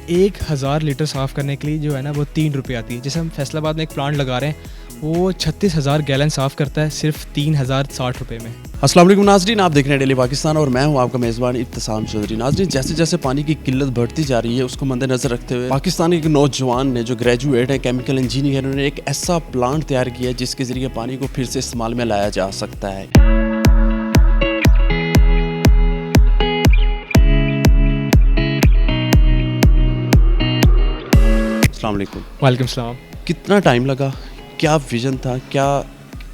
1000 letter صاف کرنے کے لیے جو ہے نا وہ 3 روپے آتی ہے. جیسے ہم فیصل آباد میں ایک پلانٹ لگا رہے ہیں, وہ 36,000 گیلن صاف کرتا ہے صرف 3060 روپے میں. السلام علیکم ناظرین, آپ دیکھ رہے ہیں ڈیلی پاکستان اور میں ہوں آپ کا میزبان ابتسام چودھری. ناظرین, جیسے جیسے پانی کی قلت بڑھتی جا رہی ہے اس کو مد نظر رکھتے ہوئے پاکستان کے ایک نوجوان نے جو گریجویٹ ہے کیمیکل انجینئر, انہوں نے ایک ایسا پلانٹ تیار کیا ہے جس کے ذریعے پانی کو پھر سے استعمال میں لایا جا سکتا ہے. السلام علیکم. وعلیکم السلام. کتنا ٹائم لگا, کیا ویژن تھا,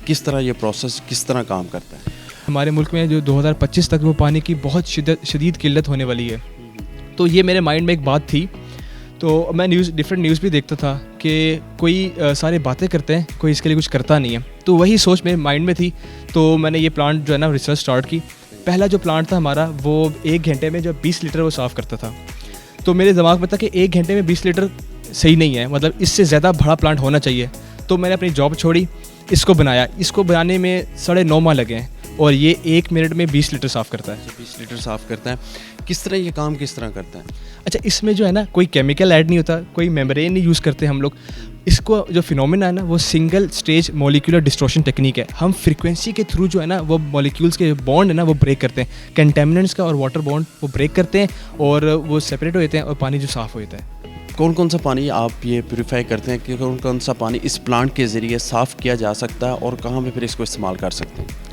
کس طرح یہ پروسیس کس طرح کام کرتا ہے؟ ہمارے ملک میں جو 2025 تک وہ پانی کی بہت شدید قلت ہونے والی ہے, تو یہ میرے مائنڈ میں ایک بات تھی. تو میں ڈفرینٹ نیوز بھی دیکھتا تھا کہ کوئی سارے باتیں کرتے ہیں, کوئی اس کے لیے کچھ کرتا نہیں ہے. تو وہی سوچ میرے مائنڈ میں تھی, تو میں نے یہ پلانٹ جو ہے نا ریسرچ سٹارٹ کی. پہلا جو پلانٹ تھا ہمارا وہ 1 گھنٹے میں جو 20 لیٹر وہ صاف کرتا تھا. تو میرے دماغ میں تھا کہ 1 گھنٹے میں 20 لیٹر صحیح نہیں ہے, مطلب اس سے زیادہ بڑا پلانٹ ہونا چاہیے. تو میں نے اپنی جاب چھوڑی, اس کو بنایا. اس کو بنانے میں 9.5 ماہ لگے ہیں اور یہ 1 منٹ میں 20 لیٹر صاف کرتا ہے. 20 لیٹر صاف کرتا ہے. کس طرح یہ کام کس طرح کرتا ہے؟ اچھا, اس میں جو ہے نا کوئی کیمیکل ایڈ نہیں ہوتا, کوئی میمبرین نہیں یوز کرتے ہم لوگ. اس کو جو فینومینا ہے نا وہ single stage molecular distortion technique ہے. ہم فریکوینسی کے تھرو جو ہے نا وہ مولیکولس کے بانڈ ہے نا وہ بریک کرتے ہیں, کنٹامننٹس کا اور واٹر بانڈ وہ بریک کرتے ہیں اور وہ سپریٹ ہو جاتے ہیں اور پانی جو صاف ہو جاتا ہے. کون کون سا پانی آپ یہ پیوریفائی کرتے ہیں کہ کون سا پانی اس پلانٹ کے ذریعے صاف کیا جا سکتا ہے اور کہاں پہ پھر اس کو استعمال کر سکتے ہیں؟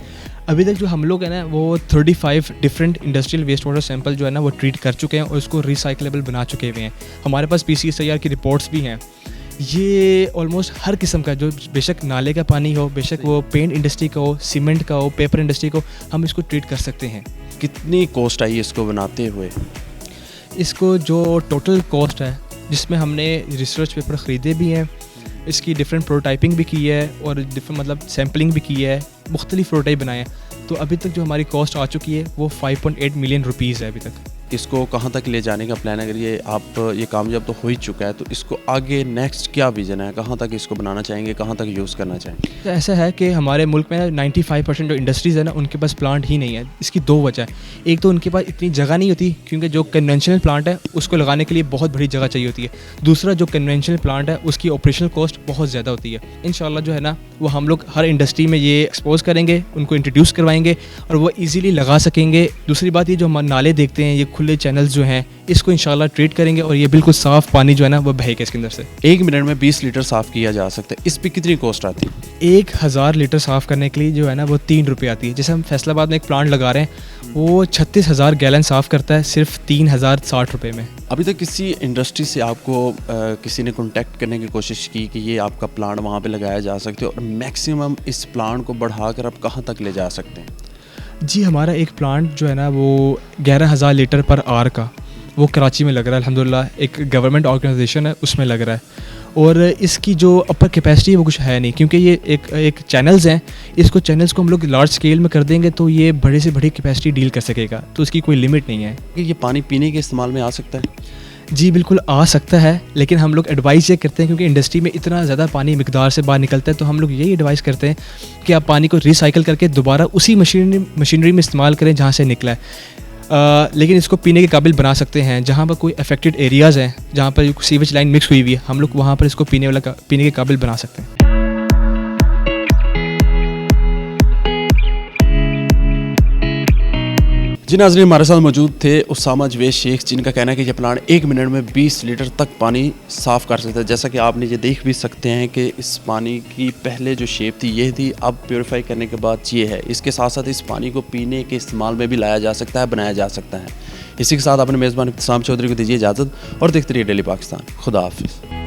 ابھی تک جو ہم لوگ ہیں نا وہ 35 different industrial waste water sample جو ہے نا وہ ٹریٹ کر چکے ہیں اور اس کو ریسائکلیبل بنا چکے ہوئے ہیں. ہمارے پاس PCSIR کی رپورٹس بھی ہیں. یہ آلموسٹ ہر قسم کا جو بے شک نالے کا پانی ہو, بے شک وہ پینٹ انڈسٹری کا ہو, سیمنٹ کا ہو, پیپر انڈسٹری کا ہو, ہم اس کو ٹریٹ کر سکتے ہیں. کتنی کاسٹ آئی اس کو بناتے ہوئے؟ اس کو جو ٹوٹل کاسٹ ہے جس میں ہم نے ریسرچ پیپر خریدے بھی ہیں, اس کی ڈفرینٹ پروٹائپنگ بھی کی ہے اور مطلب سیمپلنگ بھی کی ہے, مختلف پروٹائپ بنائے ہیں. تو ابھی تک جو ہماری کاسٹ آ چکی ہے وہ 5.8 ملین روپیز ہے ابھی تک. اس کو کہاں تک لے جانے کا پلان ہے؟ اگر یہ کامیاب تو ہو ہی چکا ہے تو اس کو آگے نیکسٹ کیا ویژن ہے, کہاں تک اس کو بنانا چاہیں گے, کہاں تک یوز کرنا چاہیں گے؟ تو ایسا ہے کہ ہمارے ملک میں 95% جو انڈسٹریز ہے نا ان کے پاس پلانٹ ہی نہیں ہے. اس کی 2 وجہ ہے. ایک تو ان کے پاس اتنی جگہ نہیں ہوتی, کیونکہ جو کنونشنل پلانٹ ہے اس کو لگانے کے لیے بہت بڑی جگہ چاہیے ہوتی ہے. دوسرا جو کنونشنل پلانٹ ہے اس کی آپریشنل کاسٹ بہت زیادہ ہوتی ہے. انشاءاللہ جو ہے نا وہ ہم لوگ ہر انڈسٹری میں یہ ایکسپوز کریں گے, ان کو انٹروڈیوس کروائیں گے اور وہ ایزیلی لگا سکیں گے. دوسری بات یہ جو ہم نالے دیکھتے ہیں, یہ کھلے چینلز جو ہیں اس کو انشاءاللہ ٹریٹ کریں گے اور یہ بالکل صاف پانی جو ہے نا وہ بہے گا اس کے اندر سے. 1 منٹ میں 20 لیٹر صاف کیا جا سکتا ہے. اس پہ کتنی کاسٹ آتی ہے؟ 1000 لیٹر صاف کرنے کے لیے جو ہے نا وہ 3 روپے آتی ہے. جیسے ہم فیصل آباد میں ایک پلانٹ لگا رہے ہیں, وہ 36,000 گیلن صاف کرتا ہے صرف 3060 روپے میں. ابھی تک کسی انڈسٹری سے آپ کو کسی نے کانٹیکٹ کرنے کی کوشش کی کہ یہ آپ کا پلانٹ وہاں پہ لگایا جا سکتے اور میکسیمم اس پلانٹ کو بڑھا کر آپ کہاں تک لے جا سکتے ہیں؟ جی, ہمارا ایک پلانٹ جو ہے نا وہ 11,000 لیٹر پر آور کا وہ کراچی میں لگ رہا ہے. الحمدللہ ایک گورنمنٹ آرگنائزیشن ہے اس میں لگ رہا ہے. اور اس کی جو اپر کیپیسٹی ہے وہ کچھ ہے نہیں, کیونکہ یہ ایک چینلز ہیں. اس کو چینلز کو ہم لوگ لارج اسکیل میں کر دیں گے تو یہ بڑے سے بڑی کیپیسٹی ڈیل کر سکے گا, تو اس کی کوئی لمٹ نہیں ہے. کہ یہ پانی پینے کے استعمال میں آ سکتا ہے؟ جی بالکل آ سکتا ہے, لیکن ہم لوگ ایڈوائز یہ کرتے ہیں کیونکہ انڈسٹری میں اتنا زیادہ پانی مقدار سے باہر نکلتا ہے, تو ہم لوگ یہی ایڈوائز کرتے ہیں کہ آپ پانی کو ریسائیکل کر کے دوبارہ اسی مشینری میں استعمال کریں جہاں سے نکلا ہے. لیکن اس کو پینے کے قابل بنا سکتے ہیں. جہاں پر کوئی افیکٹڈ ایریاز ہیں, جہاں پر سیویج لائن مکس ہوئی ہوئی ہے, ہم لوگ وہاں پر اس کو پینے کے قابل بنا سکتے ہیں. جی ناظرین, ہمارے ساتھ موجود تھے اسامہ جوید شیخ, جن کا کہنا ہے کہ یہ پلانٹ 1 منٹ میں 20 لیٹر تک پانی صاف کر سکتا ہے. جیسا کہ آپ نے یہ دیکھ بھی سکتے ہیں کہ اس پانی کی پہلے جو شیپ تھی یہ تھی, اب پیوریفائی کرنے کے بعد یہ ہے. اس کے ساتھ ساتھ اس پانی کو پینے کے استعمال میں بھی لایا جا سکتا ہے, بنایا جا سکتا ہے. اسی کے ساتھ اپنے میزبان ابتسام چودھری کو دیجیے اجازت اور دیکھتے رہیے ڈیلی پاکستان. خدا حافظ.